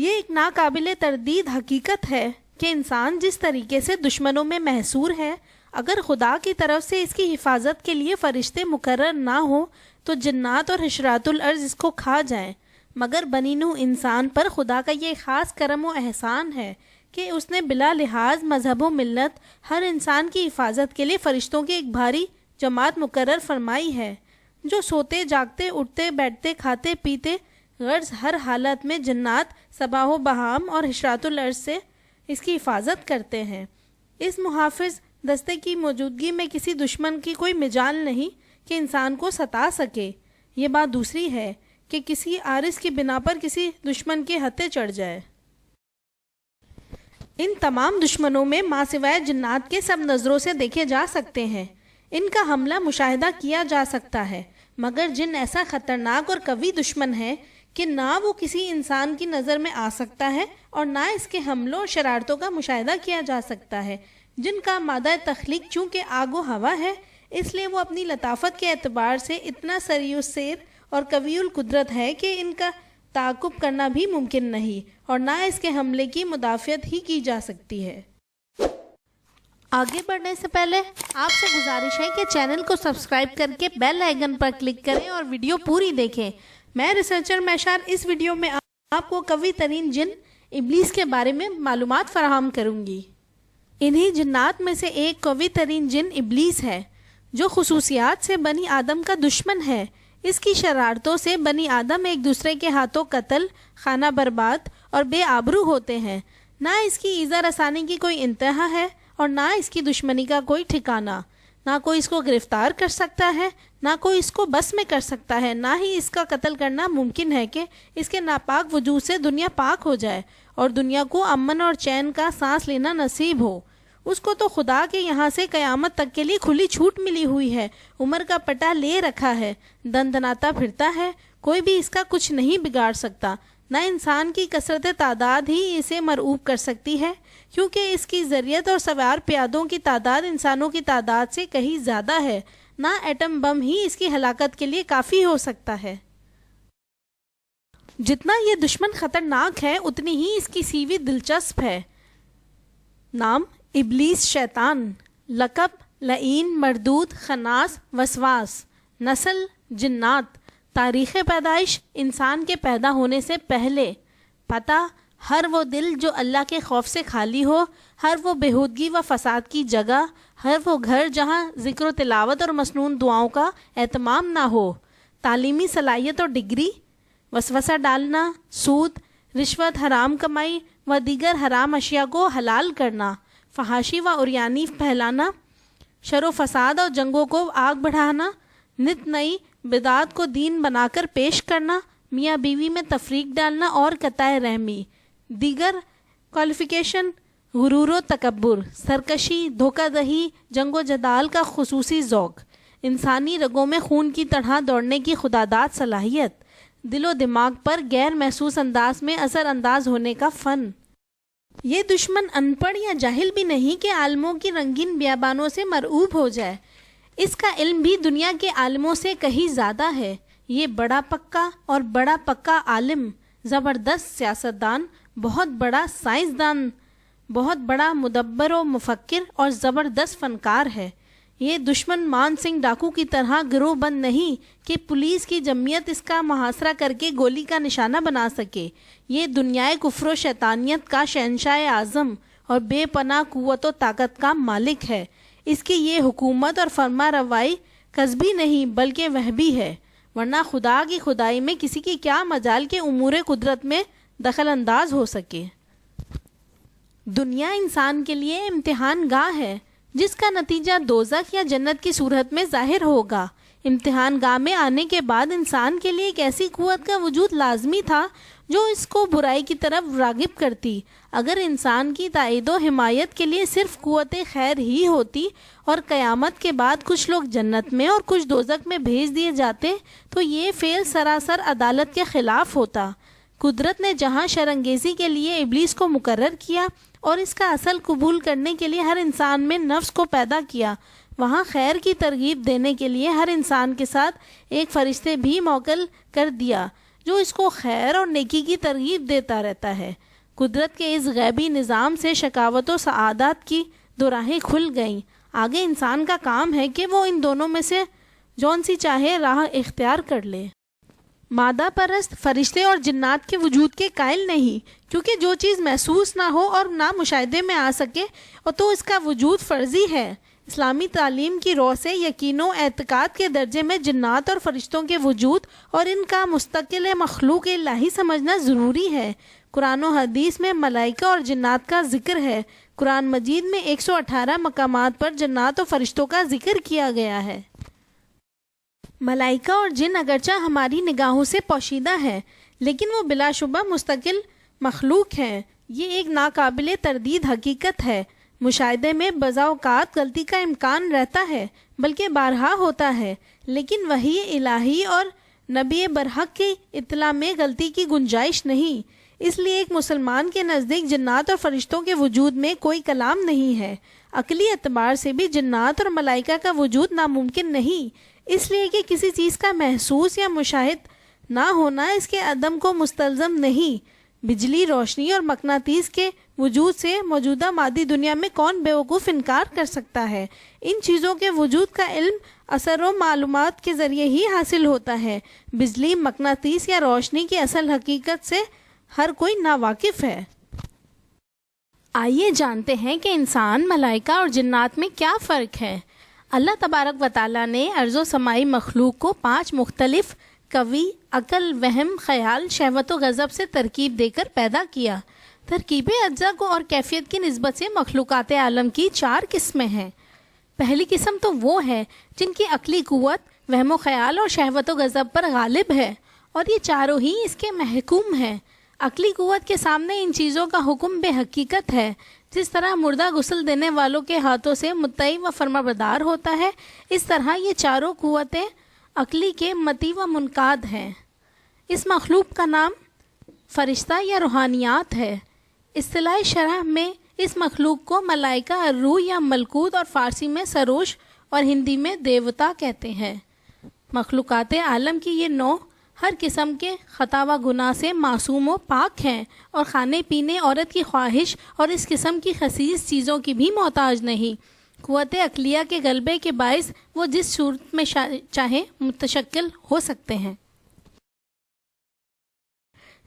یہ ایک ناقابل تردید حقیقت ہے کہ انسان جس طریقے سے دشمنوں میں محصور ہے، اگر خدا کی طرف سے اس کی حفاظت کے لیے فرشتے مقرر نہ ہوں تو جنات اور حشرات الارض اس کو کھا جائیں، مگر بنی نوح انسان پر خدا کا یہ خاص کرم و احسان ہے کہ اس نے بلا لحاظ مذہب و ملت ہر انسان کی حفاظت کے لیے فرشتوں کی ایک بھاری جماعت مقرر فرمائی ہے، جو سوتے جاگتے اٹھتے بیٹھتے کھاتے پیتے غرض ہر حالت میں جنات صباح و بہام اور حشرات الارض سے اس کی حفاظت کرتے ہیں۔ اس محافظ دستے کی موجودگی میں کسی دشمن کی کوئی مجال نہیں کہ انسان کو ستا سکے۔ یہ بات دوسری ہے کہ کسی عارض کی بنا پر کسی دشمن کے ہتھے چڑھ جائے۔ ان تمام دشمنوں میں ماں سوائے جنات کے سب نظروں سے دیکھے جا سکتے ہیں، ان کا حملہ مشاہدہ کیا جا سکتا ہے، مگر جن ایسا خطرناک اور قوی دشمن ہے کہ نہ وہ کسی انسان کی نظر میں آ سکتا ہے اور نہ اس کے حملوں اور شرارتوں کا مشاہدہ کیا جا سکتا ہے، جن کا مادہ تخلیق چونکہ آگ و ہوا ہے، اس لیے وہ اپنی لطافت کے اعتبار سے اتنا سریع السیر اور قوی القدرت ہے کہ ان کا تعاقب کرنا بھی ممکن نہیں اور نہ اس کے حملے کی مدافعت ہی کی جا سکتی ہے۔ آگے بڑھنے سے پہلے آپ سے گزارش ہے کہ چینل کو سبسکرائب کر کے بیل آئیکن پر کلک کریں اور ویڈیو پوری دیکھیں۔ میں ریسرچر میشار اس ویڈیو میں آپ کو قوی ترین جن ابلیس کے بارے میں معلومات فراہم کروں گی۔ انہی جنات میں سے ایک قوی ترین جن ابلیس ہے، جو خصوصیات سے بنی آدم کا دشمن ہے۔ اس کی شرارتوں سے بنی آدم ایک دوسرے کے ہاتھوں قتل، خانہ برباد اور بے آبرو ہوتے ہیں۔ نہ اس کی ایذا رسانی کی کوئی انتہا ہے اور نہ اس کی دشمنی کا کوئی ٹھکانہ۔ نہ کوئی اس کو گرفتار کر سکتا ہے، نہ کوئی اس کو بس میں کر سکتا ہے، نہ ہی اس کا قتل کرنا ممکن ہے کہ اس کے ناپاک وجود سے دنیا پاک ہو جائے اور دنیا کو امن اور چین کا سانس لینا نصیب ہو۔ اس کو تو خدا کے یہاں سے قیامت تک کے لیے کھلی چھوٹ ملی ہوئی ہے، عمر کا پٹا لے رکھا ہے، دندناتا پھرتا ہے، کوئی بھی اس کا کچھ نہیں بگاڑ سکتا۔ نہ انسان کی کثرت تعداد ہی اسے مرعوب کر سکتی ہے، کیونکہ اس کی ذریت اور سوار پیادوں کی تعداد انسانوں کی تعداد سے کہیں زیادہ ہے۔ نہ ایٹم بم ہی اس کی ہلاکت کے لیے کافی ہو سکتا ہے۔ جتنا یہ دشمن خطرناک ہے اتنی ہی اس کی سیوی دلچسپ ہے۔ نام ابلیس شیطان، لقب لعین مردود خناس وسواس، نسل جنات، تاریخ پیدائش انسان کے پیدا ہونے سے پہلے، پتہ ہر وہ دل جو اللہ کے خوف سے خالی ہو، ہر وہ بےہودگی و فساد کی جگہ، ہر وہ گھر جہاں ذکر و تلاوت اور مسنون دعاؤں کا اہتمام نہ ہو، تعلیمی صلاحیت اور ڈگری، وسوسہ ڈالنا، سود، رشوت، حرام کمائی و دیگر حرام اشیاء کو حلال کرنا، فحاشی و عریانی پھیلانا، شر و فساد اور جنگوں کو آگ بڑھانا، نت نئی بدعات کو دین بنا کر پیش کرنا، میاں بیوی میں تفریق ڈالنا اور قطع رحمی، دیگر کوالیفیکیشن، غرور و تکبر، سرکشی، دھوکہ دہی، جنگ و جدال کا خصوصی ذوق، انسانی رگوں میں خون کی طرح دوڑنے کی خداداد صلاحیت، دل و دماغ پر غیر محسوس انداز میں اثر انداز ہونے کا فن۔ یہ دشمن ان پڑھ یا جاہل بھی نہیں کہ عالموں کی رنگین بیابانوں سے مرعوب ہو جائے، اس کا علم بھی دنیا کے عالموں سے کہیں زیادہ ہے۔ یہ بڑا پکا اور بڑا پکا عالم، زبردست سیاستدان، بہت بڑا سائنسدان، بہت بڑا مدبر و مفکر اور زبردست فنکار ہے۔ یہ دشمن مان سنگھ ڈاکو کی طرح گروہ بند نہیں کہ پولیس کی جمعیت اس کا محاصرہ کر کے گولی کا نشانہ بنا سکے۔ یہ دنیائے کفر و شیطانیت کا شہنشاہ اعظم اور بے پناہ قوت و طاقت کا مالک ہے۔ اس کی یہ حکومت اور فرما روائی کسبی نہیں بلکہ وہبی ہے، ورنہ خدا کی خدائی میں کسی کی کیا مجال کے امور قدرت میں دخل انداز ہو سکے۔ دنیا انسان کے لیے امتحان گاہ ہے، جس کا نتیجہ دوزخ یا جنت کی صورت میں ظاہر ہوگا۔ امتحان گاہ میں آنے کے بعد انسان کے لیے ایک ایسی قوت کا وجود لازمی تھا جو اس کو برائی کی طرف راغب کرتی۔ اگر انسان کی تائید و حمایت کے لیے صرف قوت خیر ہی ہوتی اور قیامت کے بعد کچھ لوگ جنت میں اور کچھ دوزخ میں بھیج دیے جاتے تو یہ فعل سراسر عدالت کے خلاف ہوتا۔ قدرت نے جہاں شرانگیزی کے لیے ابلیس کو مقرر کیا اور اس کا اصل قبول کرنے کے لیے ہر انسان میں نفس کو پیدا کیا، وہاں خیر کی ترغیب دینے کے لیے ہر انسان کے ساتھ ایک فرشتے بھی موکل کر دیا، جو جو اس کو خیر اور نیکی کی ترغیب دیتا رہتا ہے۔ قدرت کے اس غیبی نظام سے شقاوت و سعادت کی دو راہیں کھل گئیں۔ آگے انسان کا کام ہے کہ وہ ان دونوں میں سے جون سی چاہے راہ اختیار کر لے۔ مادہ پرست فرشتے اور جنات کے وجود کے قائل نہیں، کیونکہ جو چیز محسوس نہ ہو اور نہ مشاہدے میں آ سکے اور تو اس کا وجود فرضی ہے۔ اسلامی تعلیم کی رو سے یقین و اعتقاد کے درجے میں جنات اور فرشتوں کے وجود اور ان کا مستقل مخلوق الہی سمجھنا ضروری ہے۔ قرآن و حدیث میں ملائکہ اور جنات کا ذکر ہے۔ قرآن مجید میں 118 مقامات پر جنات و فرشتوں کا ذکر کیا گیا ہے۔ ملائکہ اور جن اگرچہ ہماری نگاہوں سے پوشیدہ ہے، لیکن وہ بلا شبہ مستقل مخلوق ہیں۔ یہ ایک ناقابل تردید حقیقت ہے۔ مشاہدے میں بعض اوقات غلطی کا امکان رہتا ہے، بلکہ بارہا ہوتا ہے، لیکن وحی الہی اور نبی برحق کی اطلاع میں غلطی کی گنجائش نہیں۔ اس لیے ایک مسلمان کے نزدیک جنات اور فرشتوں کے وجود میں کوئی کلام نہیں ہے۔ عقلی اعتبار سے بھی جنات اور ملائکہ کا وجود ناممکن نہیں، اس لیے کہ کسی چیز کا محسوس یا مشاہد نہ ہونا اس کے عدم کو مستلزم نہیں۔ بجلی، روشنی اور مقناطیس کے وجود سے موجودہ مادی دنیا میں کون بیوقوف انکار کر سکتا ہے؟ ان چیزوں کے وجود کا علم اثر و معلومات کے ذریعے ہی حاصل ہوتا ہے۔ بجلی، مقناطیس یا روشنی کی اصل حقیقت سے ہر کوئی ناواقف ہے۔ آئیے جانتے ہیں کہ انسان، ملائکہ اور جنات میں کیا فرق ہے۔ اللہ تبارک و تعالیٰ نے ارض و سمائی مخلوق کو 5 مختلف قوی، عقل، وہم، خیال، شہوت و غضب سے ترکیب دے کر پیدا کیا۔ ترکیب اجزاء کو اور کیفیت کی نسبت سے مخلوقات عالم کی 4 قسمیں ہیں۔ پہلی قسم تو وہ ہے جن کی عقلی قوت وہم و خیال اور شہوت و غضب پر غالب ہے، اور یہ چاروں ہی اس کے محکوم ہیں۔ عقلی قوت کے سامنے ان چیزوں کا حکم بے حقیقت ہے۔ جس طرح مردہ غسل دینے والوں کے ہاتھوں سے مطیع و فرمانبردار ہوتا ہے، اس طرح یہ چاروں قوتیں عقلی کے مطیع و منقاد ہیں۔ اس مخلوق کا نام فرشتہ یا روحانیات ہے۔ اصطلاح شرح میں اس مخلوق کو ملائکہ، الروح یا ملکوت، اور فارسی میں سروش اور ہندی میں دیوتا کہتے ہیں۔ مخلوقات عالم کی یہ نوع ہر قسم کے خطا و گناہ سے معصوم و پاک ہیں، اور کھانے پینے، عورت کی خواہش اور اس قسم کی خسیس چیزوں کی بھی محتاج نہیں۔ قوت عقلیہ کے غلبے کے باعث وہ جس صورت میں چاہیں متشکل ہو سکتے ہیں۔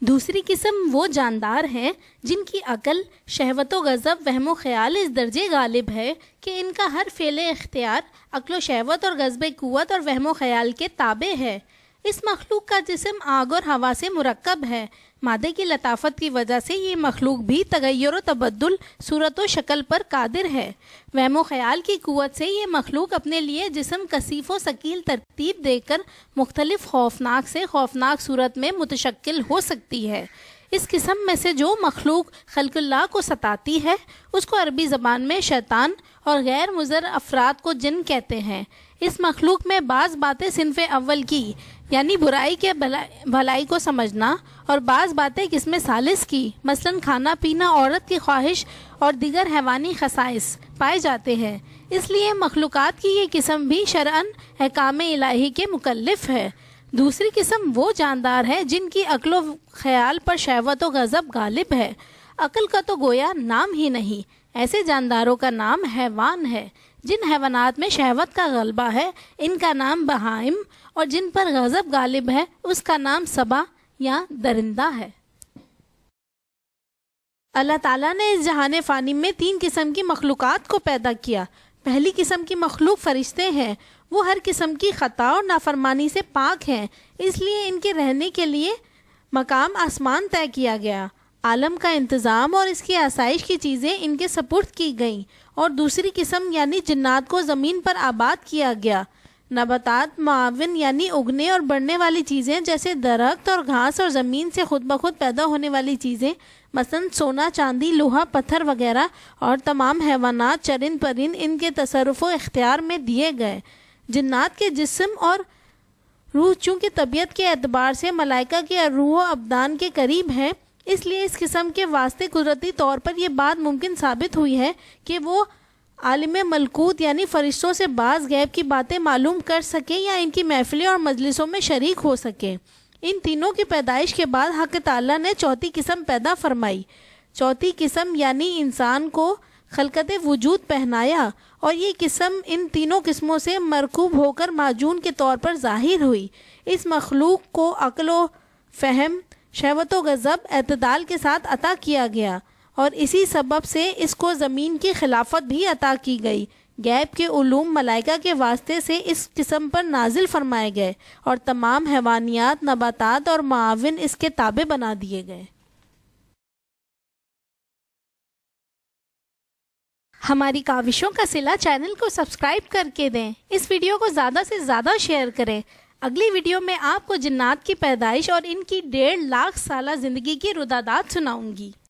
دوسری قسم وہ جاندار ہیں جن کی عقل، شہوت و غضب، وہم و خیال اس درجے غالب ہے کہ ان کا ہر فعل اختیار عقل و شہوت اور غضب قوت اور وہم و خیال کے تابع ہے۔ اس مخلوق کا جسم آگ اور ہوا سے مرکب ہے۔ مادے کی لطافت کی وجہ سے یہ مخلوق بھی تغیر و تبدل صورت و شکل پر قادر ہے۔ وہم و خیال کی قوت سے یہ مخلوق اپنے لیے جسم کثیف و ثقیل ترتیب دے کر مختلف خوفناک سے خوفناک صورت میں متشکل ہو سکتی ہے۔ اس قسم میں سے جو مخلوق خلق اللہ کو ستاتی ہے، اس کو عربی زبان میں شیطان اور غیر مضر افراد کو جن کہتے ہیں۔ اس مخلوق میں بعض باتیں صنف اول کی، یعنی برائی کے بھلائی کو سمجھنا، اور بعض باتیں قسم ثالث کی، مثلا کھانا پینا، عورت کی خواہش اور دیگر حیوانی خصائص پائے جاتے ہیں۔ اس لیے مخلوقات کی یہ قسم بھی شرعاً احکام الہی کے مکلف ہے۔ دوسری قسم وہ جاندار ہے جن کی عقل و خیال پر شہوت و غضب غالب ہے۔ عقل کا تو گویا نام ہی نہیں۔ ایسے جانداروں کا نام حیوان ہے۔ جن حیوانات میں شہوت کا غلبہ ہے ان کا نام بہائم، اور جن پر غضب غالب ہے اس کا نام سبا یا درندہ ہے۔ اللہ تعالیٰ نے اس جہان فانی میں 3 قسم کی مخلوقات کو پیدا کیا۔ پہلی قسم کی مخلوق فرشتے ہیں۔ وہ ہر قسم کی خطا اور نافرمانی سے پاک ہیں، اس لیے ان کے رہنے کے لیے مقام آسمان طے کیا گیا۔ عالم کا انتظام اور اس کی آسائش کی چیزیں ان کے سپرد کی گئیں۔ اور دوسری قسم یعنی جنات کو زمین پر آباد کیا گیا۔ نباتات، معاون یعنی اگنے اور بڑھنے والی چیزیں جیسے درخت اور گھاس، اور زمین سے خود بخود پیدا ہونے والی چیزیں مثلا سونا، چاندی، لوہا، پتھر وغیرہ، اور تمام حیوانات، چرند پرند ان کے تصرف و اختیار میں دیے گئے۔ جنات کے جسم اور روح چونکہ طبیعت کے اعتبار سے ملائکہ کے روح و ابدان کے قریب ہیں، اس لیے اس قسم کے واسطے قدرتی طور پر یہ بات ممکن ثابت ہوئی ہے کہ وہ عالم ملکوت یعنی فرشتوں سے بعض غیب کی باتیں معلوم کر سکیں یا ان کی محفلیں اور مجلسوں میں شریک ہو سکیں۔ ان تینوں کی پیدائش کے بعد حق تعالیٰ نے چوتھی قسم پیدا فرمائی. چوتھی قسم یعنی انسان کو خلقت وجود پہنایا، اور یہ قسم ان تینوں قسموں سے مرکوب ہو کر معجون کے طور پر ظاہر ہوئی. اس مخلوق کو عقل و فہم، شہوت و غضب اعتدال کے ساتھ عطا کیا گیا، اور اسی سبب سے اس کو زمین کی خلافت بھی عطا کی گئی. غیب کے علوم ملائکہ کے واسطے سے اس قسم پر نازل فرمائے گئے، اور تمام حیوانیات، نباتات اور معاون اس کے تابع بنا دیے گئے. ہماری کاوشوں کا صلہ چینل کو سبسکرائب کر کے دیں. اس ویڈیو کو زیادہ سے زیادہ شیئر کریں. اگلی ویڈیو میں آپ کو جنات کی پیدائش اور ان کی 1.5 لاکھ سالہ زندگی کی ردادات سناؤں گی.